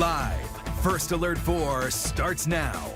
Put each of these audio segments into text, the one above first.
Live, First Alert 4 starts now.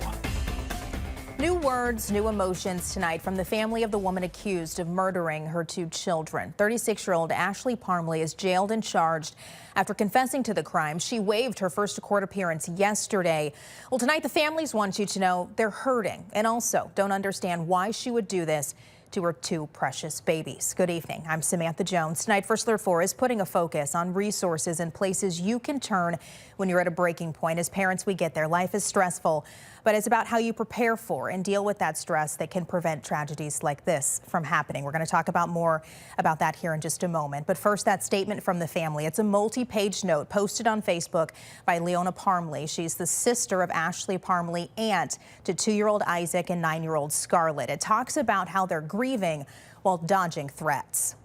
New words, new emotions tonight from the family of the woman accused of murdering her two children. 36-year-old Ashley Parmley is jailed and charged after confessing to the crime. She waived her first court appearance yesterday. Well, tonight the families want you to know they're hurting and also don't understand why she would do this to her two precious babies. Good evening. I'm Samantha Jones. Tonight, First Alert 4 is putting a focus on resources and places you can turn when you're at a breaking point. As parents, we get there. Life is stressful, but it's about how you prepare for and deal with that stress that can prevent tragedies like this from happening. We're going to talk about more about that here in just a moment. But first, that statement from the family. It's a multi-page note posted on Facebook by Leona Parmley. She's the sister of Ashley Parmley, aunt to 2-year-old Isaac and 9-year-old Scarlett. It talks about how they're grieving while dodging threats.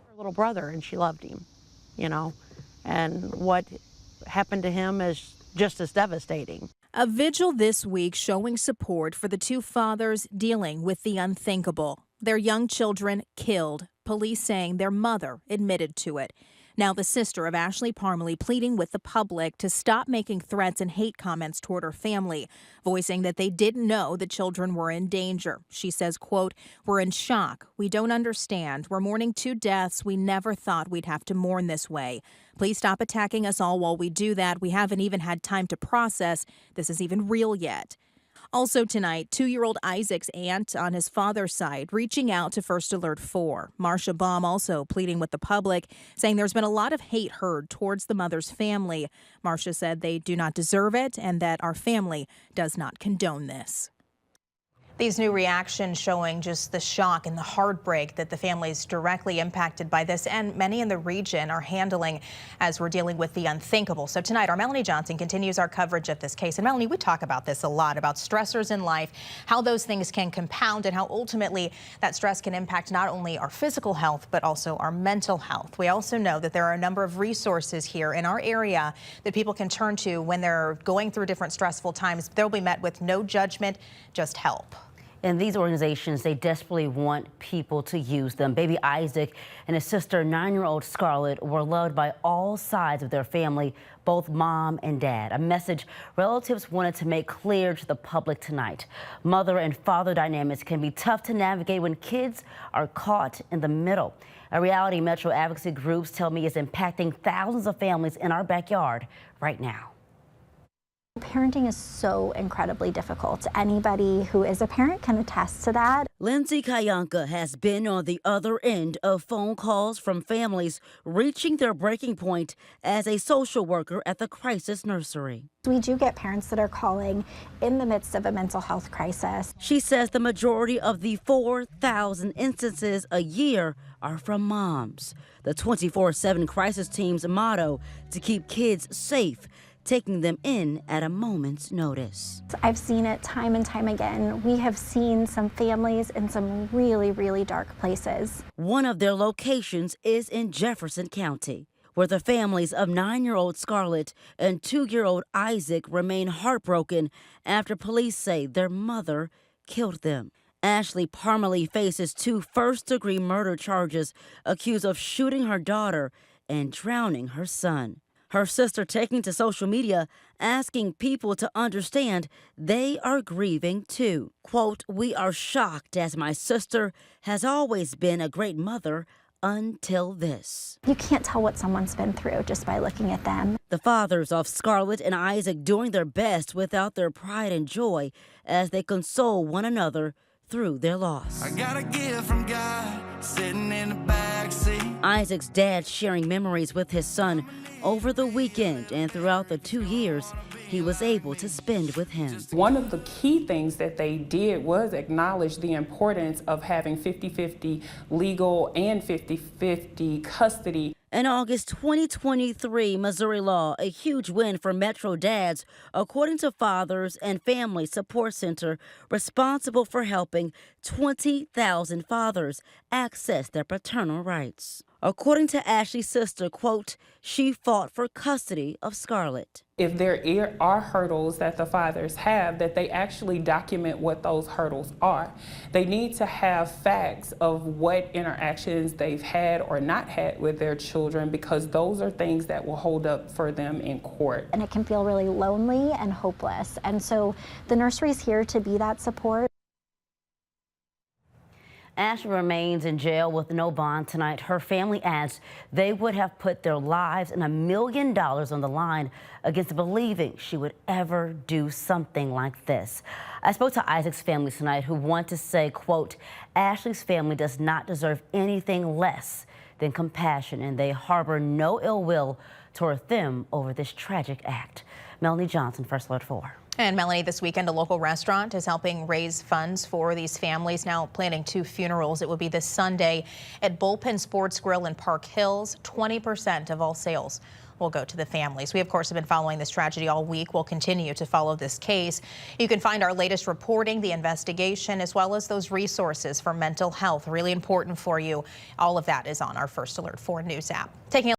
Her little brother, and she loved him, you know, and what happened to him is just as devastating. A vigil this week showing support for the two fathers dealing with the unthinkable. Their young children killed, police saying their mother admitted to it. Now the sister of Ashley Parmley pleading with the public to stop making threats and hate comments toward her family, voicing that they didn't know the children were in danger. She says, quote, "We're in shock. We don't understand. We're mourning two deaths. We never thought we'd have to mourn this way. Please stop attacking us all while we do that. We haven't even had time to process this is even real yet." Also tonight, 2-year-old Isaac's aunt on his father's side reaching out to First Alert 4. Marcia Baum also pleading with the public, saying there's been a lot of hate heard towards the mother's family. Marcia said they do not deserve it and that our family does not condone this. These new reactions showing just the shock and the heartbreak that the families directly impacted by this and many in the region are handling as we're dealing with the unthinkable. So tonight, our Melanie Johnson continues our coverage of this case. And Melanie, we talk about this a lot, about stressors in life, how those things can compound and how ultimately that stress can impact not only our physical health, but also our mental health. We also know that there are a number of resources here in our area that people can turn to when they're going through different stressful times. They'll be met with no judgment, just help. And these organizations, they desperately want people to use them. Baby Isaac and his sister, 9-year-old Scarlett, were loved by all sides of their family, both mom and dad. A message relatives wanted to make clear to the public tonight. Mother and father dynamics can be tough to navigate when kids are caught in the middle. A reality Metro advocacy groups tell me is impacting thousands of families in our backyard right now. Parenting is so incredibly difficult. Anybody who is a parent can attest to that. Lindsay Kayanka has been on the other end of phone calls from families reaching their breaking point as a social worker at the crisis nursery. We do get parents that are calling in the midst of a mental health crisis. She says the majority of the 4,000 instances a year are from moms. The 24/7 crisis team's motto: to keep kids safe, taking them in at a moment's notice. I've seen it time and time again. We have seen some families in some really, really dark places. One of their locations is in Jefferson County, where the families of 9-year-old Scarlett and 2-year-old Isaac remain heartbroken after police say their mother killed them. Ashley Parmley faces 2 first-degree murder charges, accused of shooting her daughter and drowning her son. Her sister taking to social media, asking people to understand they are grieving too. Quote, "We are shocked as my sister has always been a great mother until this." You can't tell what someone's been through just by looking at them. The fathers of Scarlett and Isaac doing their best without their pride and joy as they console one another through their loss. I got a gift from God sitting in the backseat. Isaac's dad sharing memories with his son over the weekend and throughout the 2 years he was able to spend with him. One of the key things that they did was acknowledge the importance of having 50-50 legal and 50-50 custody. An August 2023 Missouri law, a huge win for Metro dads, according to Fathers and Family Support Center, responsible for helping 20,000 fathers access their paternal rights. According to Ashley's sister, quote, she fought for custody of Scarlett. If there are hurdles that the fathers have, that they actually document what those hurdles are. They need to have facts of what interactions they've had or not had with their children, because those are things that will hold up for them in court. And it can feel really lonely and hopeless. And so the nursery is here to be that support. Ashley remains in jail with no bond tonight. Her family adds they would have put their lives and $1 million on the line against believing she would ever do something like this. I spoke to Isaac's family tonight, who want to say, quote, Ashley's family does not deserve anything less than compassion, and they harbor no ill will toward them over this tragic act. Melanie Johnson, First Alert 4. And Melanie, this weekend, a local restaurant is helping raise funds for these families, now planning 2 funerals. It will be this Sunday at Bullpen Sports Grill in Park Hills. 20% of all sales will go to the families. We, of course, have been following this tragedy all week. We'll continue to follow this case. You can find our latest reporting, the investigation, as well as those resources for mental health. Really important for you. All of that is on our First Alert 4 News app. Taking a